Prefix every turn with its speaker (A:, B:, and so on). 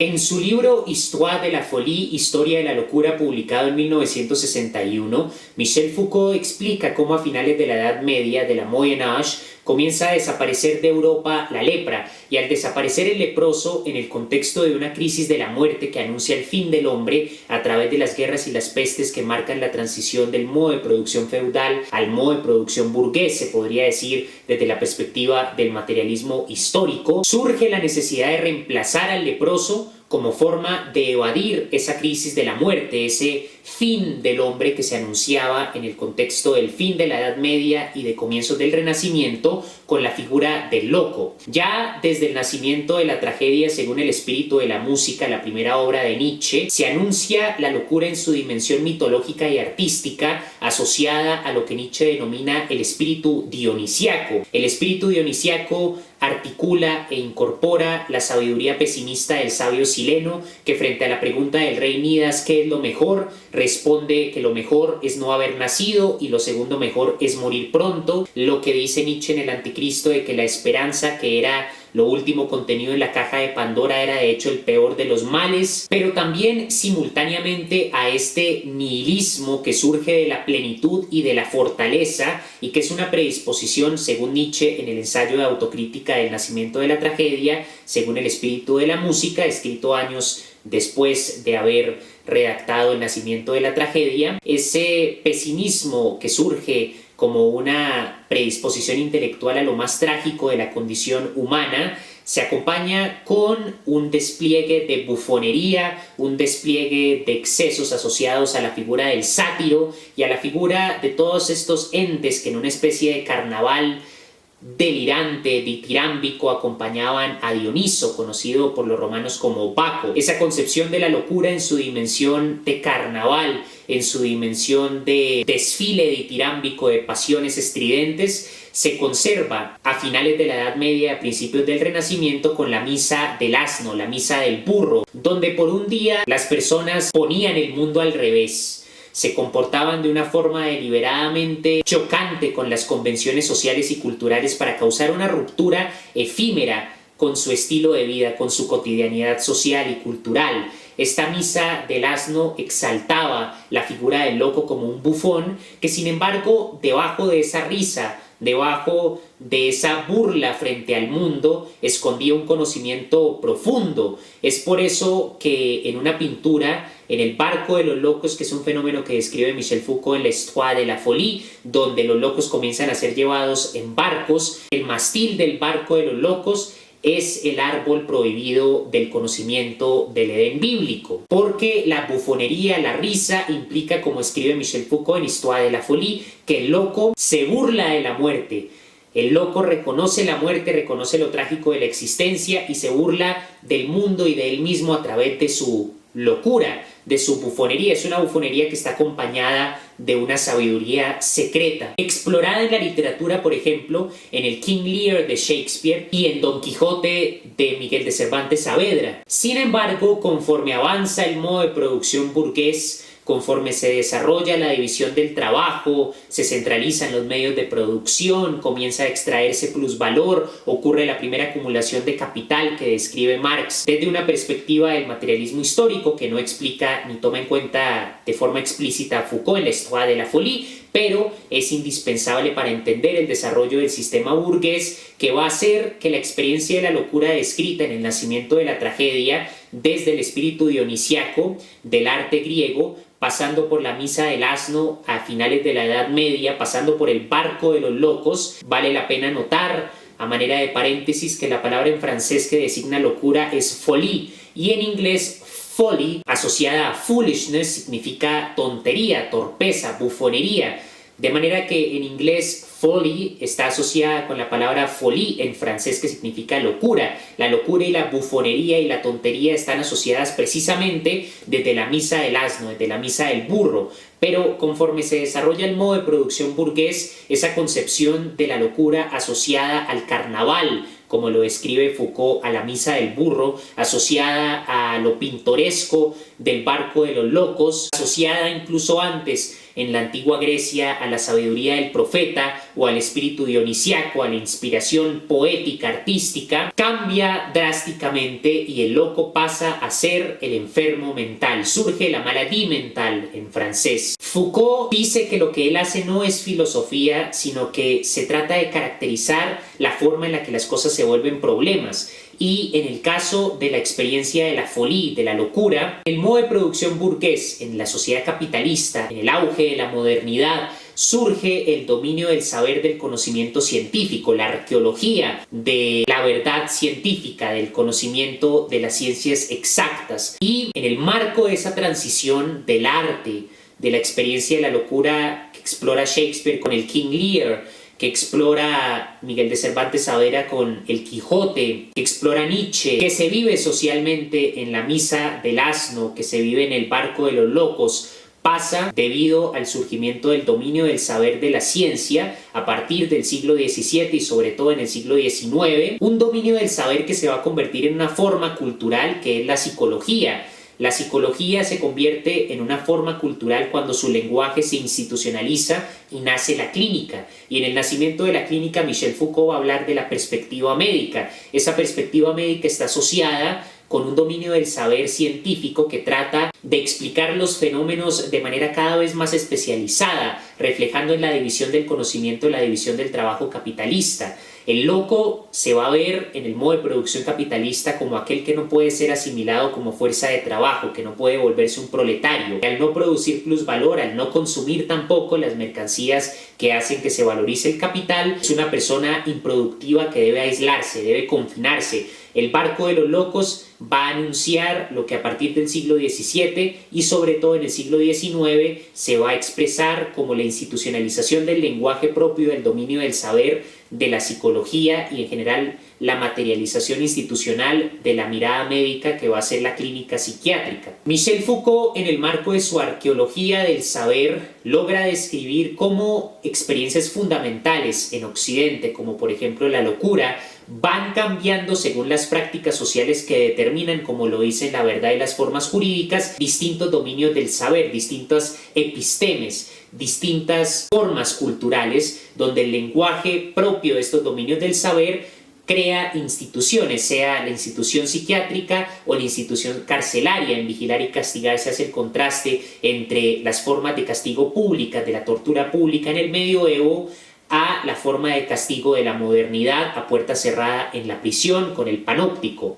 A: En su libro Histoire de la folie, Historia de la locura, publicado en 1961, Michel Foucault explica cómo a finales de la Edad Media, de la Moyen Âge, comienza a desaparecer de Europa la lepra, y al desaparecer el leproso en el contexto de una crisis de la muerte que anuncia el fin del hombre a través de las guerras y las pestes que marcan la transición del modo de producción feudal al modo de producción burgués, se podría decir desde la perspectiva del materialismo histórico, surge la necesidad de reemplazar al leproso como forma de evadir esa crisis de la muerte, ese fin del hombre que se anunciaba en el contexto del fin de la Edad Media y de comienzos del Renacimiento, con la figura del loco. Ya desde el nacimiento de la tragedia, según el espíritu de la música, la primera obra de Nietzsche, se anuncia la locura en su dimensión mitológica y artística, asociada a lo que Nietzsche denomina el espíritu dionisiaco. El espíritu dionisiaco articula e incorpora la sabiduría pesimista del sabio sileno, que frente a la pregunta del rey Midas ¿qué es lo mejor?, responde que lo mejor es no haber nacido y lo segundo mejor es morir pronto. Lo que dice Nietzsche en el Anticristo de que la esperanza, que era lo último contenido en la caja de Pandora, era de hecho el peor de los males, pero también simultáneamente a este nihilismo que surge de la plenitud y de la fortaleza, y que es una predisposición, según Nietzsche en el ensayo de autocrítica del nacimiento de la tragedia, según el espíritu de la música, escrito años después de haber redactado El nacimiento de la tragedia. Ese pesimismo que surge como una predisposición intelectual a lo más trágico de la condición humana se acompaña con un despliegue de bufonería, un despliegue de excesos asociados a la figura del sátiro y a la figura de todos estos entes que en una especie de carnaval delirante, ditirámbico, acompañaban a Dioniso, conocido por los romanos como Baco. Esa concepción de la locura en su dimensión de carnaval, en su dimensión de desfile ditirámbico de pasiones estridentes, se conserva a finales de la Edad Media, a principios del Renacimiento, con la misa del asno, la misa del burro, donde por un día las personas ponían el mundo al revés. Se comportaban de una forma deliberadamente chocante con las convenciones sociales y culturales para causar una ruptura efímera con su estilo de vida, con su cotidianidad social y cultural. Esta misa del asno exaltaba la figura del loco como un bufón que, sin embargo, debajo de esa risa, debajo de esa burla frente al mundo, escondía un conocimiento profundo. Es por eso que en una pintura, en el Barco de los Locos, que es un fenómeno que describe Michel Foucault en la Histoire de la folie, donde los locos comienzan a ser llevados en barcos, el mástil del Barco de los Locos es el árbol prohibido del conocimiento del Edén bíblico, porque la bufonería, la risa, implica, como escribe Michel Foucault en Histoire de la folie, que el loco se burla de la muerte. El loco reconoce la muerte, reconoce lo trágico de la existencia y se burla del mundo y de él mismo a través de su locura, de su bufonería. Es una bufonería que está acompañada de una sabiduría secreta, explorada en la literatura, por ejemplo, en el King Lear de Shakespeare y en Don Quijote de Miguel de Cervantes Saavedra. Sin embargo, conforme avanza el modo de producción burgués, conforme se desarrolla la división del trabajo, se centralizan los medios de producción, comienza a extraerse plusvalor, ocurre la primera acumulación de capital que describe Marx desde una perspectiva del materialismo histórico que no explica ni toma en cuenta de forma explícita a Foucault en la Histoire de la folie, pero es indispensable para entender el desarrollo del sistema burgués, que va a hacer que la experiencia de la locura descrita en El nacimiento de la tragedia, desde el espíritu dionisiaco del arte griego, pasando por la misa del asno a finales de la Edad Media, pasando por el Barco de los Locos. Vale la pena notar, a manera de paréntesis, que la palabra en francés que designa locura es folie, y en inglés folly, asociada a foolishness, significa tontería, torpeza, bufonería. De manera que en inglés folly está asociada con la palabra folie en francés, que significa locura. La locura y la bufonería y la tontería están asociadas precisamente desde la misa del asno, desde la misa del burro. Pero conforme se desarrolla el modo de producción burgués, esa concepción de la locura asociada al carnaval, como lo describe Foucault, a la misa del burro, asociada a a lo pintoresco del barco de los locos, asociada incluso antes en la antigua Grecia a la sabiduría del profeta o al espíritu dionisiaco, a la inspiración poética, artística, cambia drásticamente y el loco pasa a ser el enfermo mental. Surge la maladie mental en francés. Foucault dice que lo que él hace no es filosofía, sino que se trata de caracterizar la forma en la que las cosas se vuelven problemas. Y en el caso de la experiencia de la folie, de la locura, el modo de producción burgués en la sociedad capitalista, en el auge de la modernidad, surge el dominio del saber del conocimiento científico, la arqueología de la verdad científica, del conocimiento de las ciencias exactas. Y en el marco de esa transición del arte, de la experiencia de la locura que explora Shakespeare con el King Lear, que explora Miguel de Cervantes Saavedra con El Quijote, que explora Nietzsche, que se vive socialmente en la Misa del Asno, que se vive en el Barco de los Locos, pasa debido al surgimiento del dominio del saber de la ciencia a partir del siglo XVII y sobre todo en el siglo XIX, un dominio del saber que se va a convertir en una forma cultural que es la psicología. La psicología se convierte en una forma cultural cuando su lenguaje se institucionaliza y nace la clínica. Y en el nacimiento de la clínica, Michel Foucault va a hablar de la perspectiva médica. Esa perspectiva médica está asociada con un dominio del saber científico que trata de explicar los fenómenos de manera cada vez más especializada, reflejando en la división del conocimiento, la división del trabajo capitalista. El loco se va a ver en el modo de producción capitalista como aquel que no puede ser asimilado como fuerza de trabajo, que no puede volverse un proletario. Al no producir plusvalor, al no consumir tampoco las mercancías que hacen que se valorice el capital, es una persona improductiva que debe aislarse, debe confinarse. El Barco de los Locos va a anunciar lo que a partir del siglo XVII y sobre todo en el siglo XIX se va a expresar como la institucionalización del lenguaje propio, del dominio del saber, de la psicología y en general la materialización institucional de la mirada médica que va a ser la clínica psiquiátrica. Michel Foucault, en el marco de su arqueología del saber, logra describir cómo experiencias fundamentales en Occidente, como por ejemplo la locura, van cambiando según las prácticas sociales que determinan, como lo dicen la verdad y las formas jurídicas, distintos dominios del saber, distintas epistemes, distintas formas culturales, donde el lenguaje propio de estos dominios del saber crea instituciones, sea la institución psiquiátrica o la institución carcelaria. En Vigilar y Castigar se hace el contraste entre las formas de castigo públicas, de la tortura pública en el medioevo, a la forma de castigo de la modernidad a puerta cerrada en la prisión con el panóptico.